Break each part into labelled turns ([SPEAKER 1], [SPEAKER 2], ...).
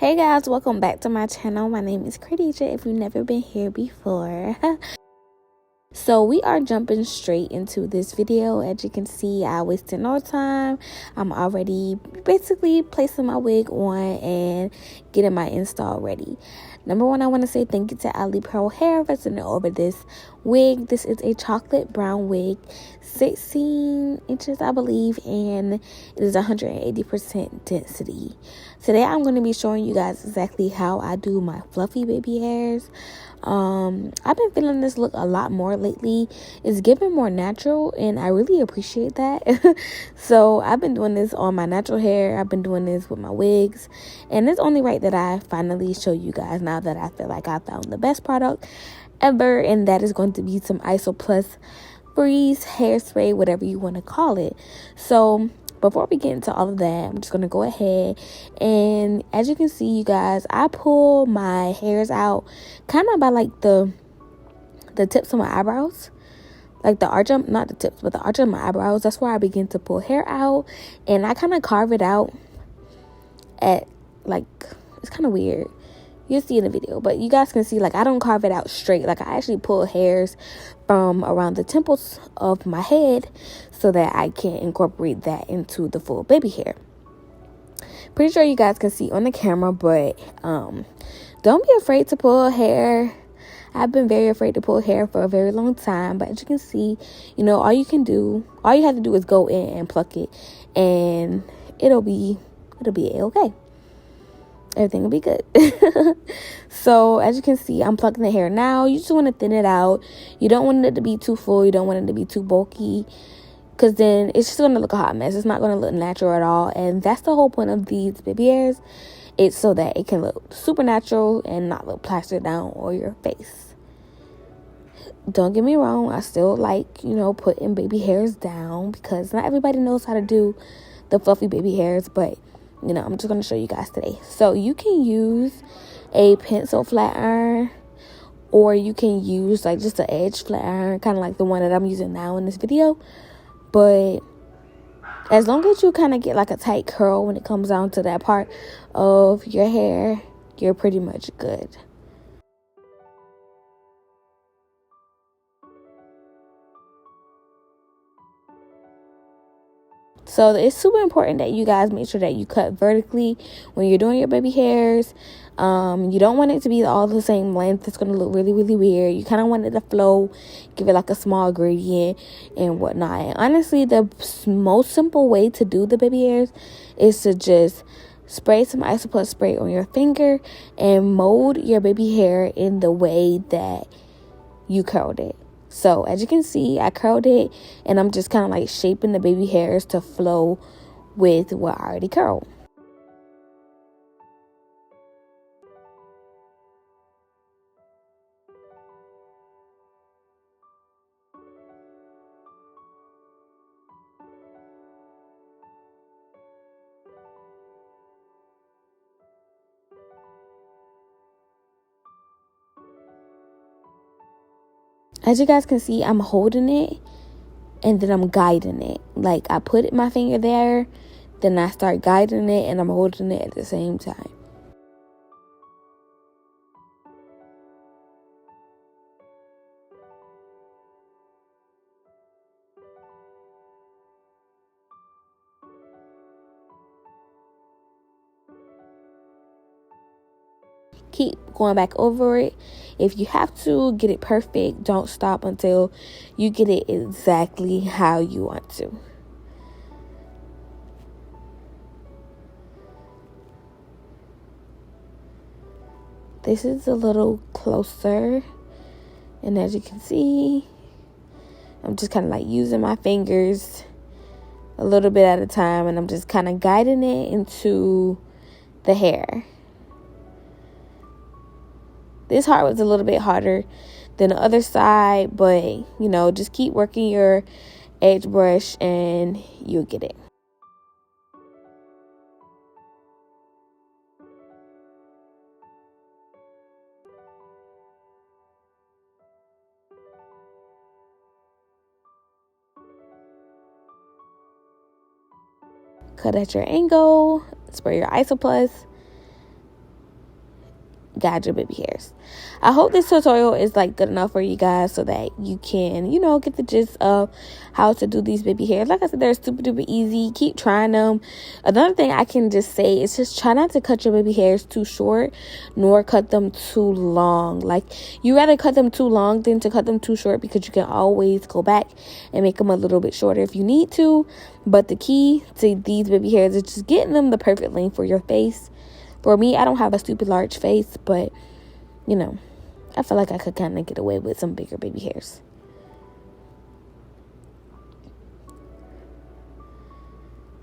[SPEAKER 1] Hey guys, welcome back to my channel. My name is Cra'Deja if you've never been here before. So we are jumping straight into this video. As you can see, I wasted no time. I'm already basically placing my wig on and getting my install ready. Number one, I want to say thank you to Alipearl hair for sending over this wig. This is a chocolate brown wig, 16 inches I believe, and it is 180% density. Today I'm going to be showing you guys exactly how I do my fluffy baby hairs. I've been feeling this look a lot more lately. It's giving more natural and I really appreciate that. So I've been doing this on my natural hair. I've been doing this with my wigs, and it's only right that I finally show you guys now that I feel like I found the best product ever, and that is going to be some Iso Plus freeze hairspray, whatever you want to call it. So before we get into all of that, I'm just going to go ahead and, as you can see, you guys, I pull my hairs out kind of by like the tips of my eyebrows, like the arch of, not the tips, but the arch of my eyebrows. That's where I begin to pull hair out, and I kind of carve it out at, like, it's kind of weird. You'll see in the video, but you guys can see, like, I don't carve it out straight. Like, I actually pull hairs from around the temples of my head so that I can incorporate that into the full baby hair. Pretty sure you guys can see on the camera, but don't be afraid to pull hair. I've been very afraid to pull hair for a very long time, but as you can see, you know, all you have to do is go in and pluck it, and it'll be okay. Everything will be good. So as you can see, I'm plucking the hair now. You just want to thin it out. You don't want it to be too full. You don't want it to be too bulky, because then it's just going to look a hot mess. It's not going to look natural at all. And that's the whole point of these baby hairs. It's so that it can look super natural and not look plastered down on your face. Don't get me wrong. I still like, you know, putting baby hairs down, because not everybody knows how to do the fluffy baby hairs. But you know, I'm just going to show you guys today. So you can use a pencil flat iron, or you can use like just an edge flat iron, kind of like the one that I'm using now in this video. But as long as you kind of get like a tight curl when it comes down to that part of your hair, you're pretty much good. So it's super important that you guys make sure that you cut vertically when you're doing your baby hairs. You don't want it to be all the same length. It's going to look really, really weird. You kind of want it to flow, give it like a small gradient and whatnot. And honestly, the most simple way to do the baby hairs is to just spray some Iso Plus spray on your finger and mold your baby hair in the way that you curled it. So as you can see, I curled it, and I'm just kind of like shaping the baby hairs to flow with what I already curled. As you guys can see, I'm holding it and then I'm guiding it. Like, I put my finger there, then I start guiding it, and I'm holding it at the same time. Keep going back over it. If you have to get it perfect, don't stop until you get it exactly how you want to. This is a little closer, and as you can see, I'm just kind of like using my fingers a little bit at a time, and I'm just kind of guiding it into the hair. This part was a little bit harder than the other side, but, you know, just keep working your edge brush and you'll get it. Cut at your angle, spray your Iso Plus, guide your baby hairs. I hope this tutorial is like good enough for you guys so that you can, you know, get the gist of how to do these baby hairs. Like I said, they're super duper easy. Keep trying them. Another thing I can just say is just try not to cut your baby hairs too short, nor cut them too long. Like, you rather cut them too long than to cut them too short, because you can always go back and make them a little bit shorter if you need to. But the key to these baby hairs is just getting them the perfect length for your face. For me, I don't have a stupid large face, but, you know, I feel like I could kind of get away with some bigger baby hairs.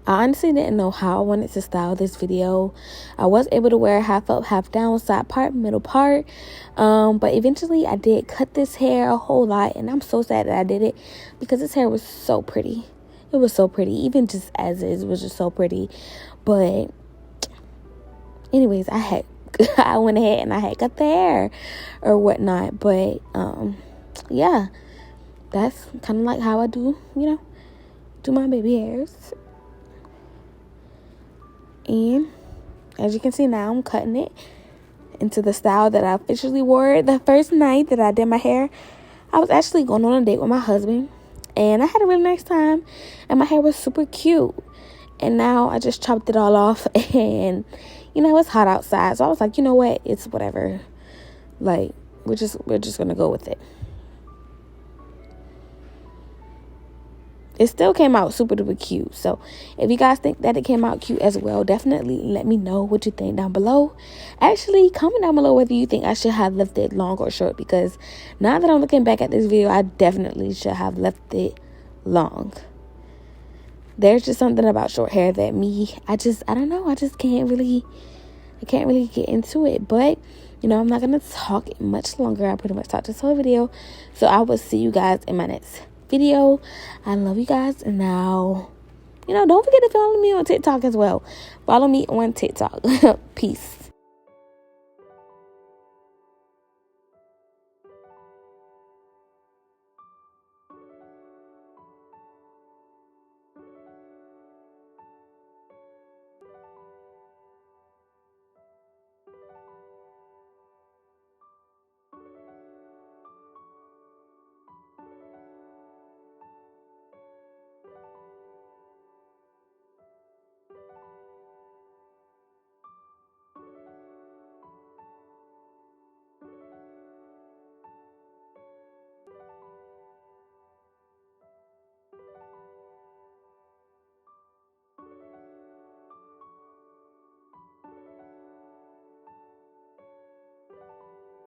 [SPEAKER 1] I honestly didn't know how I wanted to style this video. I was able to wear half up, half down, side part, middle part. But eventually I did cut this hair a whole lot, and I'm so sad that I did it, because this hair was so pretty. It was so pretty. Even just as is, it was just so pretty. But anyways, I went ahead and I had cut the hair or whatnot. But yeah, that's kind of like how I do, you know, do my baby hairs. And as you can see now, I'm cutting it into the style that I officially wore the first night that I did my hair. I was actually going on a date with my husband, and I had a really nice time, and my hair was super cute. And now I just chopped it all off, and, you know, it's hot outside. So I was like, you know what? It's whatever. Like, we're just going to go with it. It still came out super duper cute. So if you guys think that it came out cute as well, definitely let me know what you think down below. Actually, comment down below whether you think I should have left it long or short, because now that I'm looking back at this video, I definitely should have left it long. There's just something about short hair that I don't know. I can't really get into it. But, you know, I'm not going to talk much longer. I pretty much talked this whole video. So I will see you guys in my next video. I love you guys. And now, you know, don't forget to follow me on TikTok as well. Follow me on TikTok. Peace.